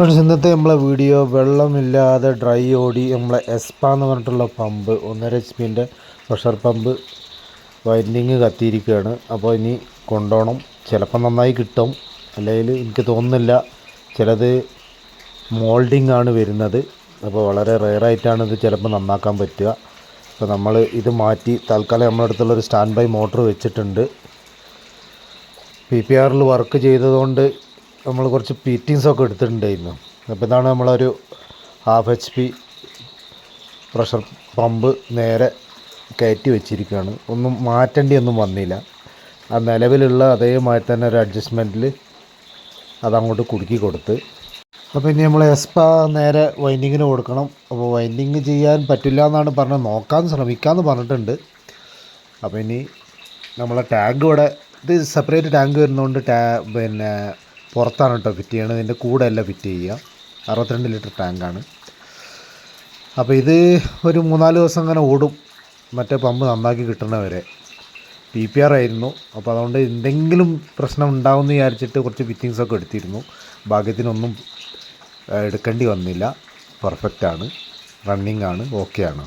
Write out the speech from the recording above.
Friends, ഇന്നത്തെ നമ്മളെ video വെള്ളമില്ലാതെ ഡ്രൈ ഓടി നമ്മളെ എസ്പ എന്ന് പറഞ്ഞിട്ടുള്ള pump 1.5 HP pressure pump winding കത്തിയിരിക്കുകയാണ്. അപ്പോൾ ഇനി കൊണ്ടുപോകണം. ചിലപ്പോൾ നന്നായി കിട്ടും, അല്ലെങ്കിൽ എനിക്ക് തോന്നുന്നില്ല. ചിലത് മോൾഡിങ് ആണ് വരുന്നത്. അപ്പോൾ വളരെ റെയറായിട്ടാണ് ഇത് ചിലപ്പോൾ നന്നാക്കാൻ പറ്റുക. അപ്പോൾ നമ്മൾ ഇത് മാറ്റി തൽക്കാലം നമ്മുടെ അടുത്തുള്ളൊരു സ്റ്റാൻഡ് ബൈ മോട്ടർ വെച്ചിട്ടുണ്ട്. PPR വർക്ക് ചെയ്തതുകൊണ്ട് നമ്മൾ കുറച്ച് ഫിറ്റിങ്സൊക്കെ എടുത്തിട്ടുണ്ടായിരുന്നു. അപ്പോൾ ഇതാണ് നമ്മളൊരു 1/2 HP പ്രഷർ പമ്പ് നേരെ കയറ്റി വെച്ചിരിക്കുകയാണ്. ഒന്നും മാറ്റേണ്ടിയൊന്നും വന്നില്ല. ആ നിലവിലുള്ള അതേമാതിരി തന്നെ ഒരു അഡ്ജസ്റ്റ്മെൻറ്റിൽ അതങ്ങോട്ട് കുടുക്കി കൊടുത്ത്. അപ്പോൾ ഇനി നമ്മൾ എസ്പ നേരെ വൈൻഡിങ്ങിന് കൊടുക്കണം. അപ്പോൾ വൈൻഡിങ് ചെയ്യാൻ പറ്റില്ല എന്നാണ് പറഞ്ഞത്, നോക്കാൻ ശ്രമിക്കാമെന്ന് പറഞ്ഞിട്ടുണ്ട്. അപ്പോൾ ഇനി നമ്മളെ ടാങ്ക് ഇവിടെ, ഇത് സെപ്പറേറ്റ് ടാങ്ക് വരുന്നതുകൊണ്ട് പിന്നെ പുറത്താണ് കേട്ടോ ഫിറ്റ് ചെയ്യണത്. ഇതിൻ്റെ കൂടെ അല്ല ഫിറ്റ് ചെയ്യുക. 62 ലിറ്റർ ടാങ്കാണ്. അപ്പോൾ ഇത് ഒരു 3-4 ദിവസം അങ്ങനെ ഓടും, മറ്റേ പമ്പ് നന്നാക്കി കിട്ടുന്നവരെ. PPR ആയിരുന്നു. അപ്പോൾ അതുകൊണ്ട് എന്തെങ്കിലും പ്രശ്നം ഉണ്ടാവുമെന്ന് വിചാരിച്ചിട്ട് കുറച്ച് ഫിറ്റിങ്സൊക്കെ എടുത്തിരുന്നു. ഭാഗ്യത്തിനൊന്നും എടുക്കേണ്ടി വന്നില്ല. പെർഫെക്റ്റാണ്, റണ്ണിങ് ആണ്, ഓക്കെ ആണ്.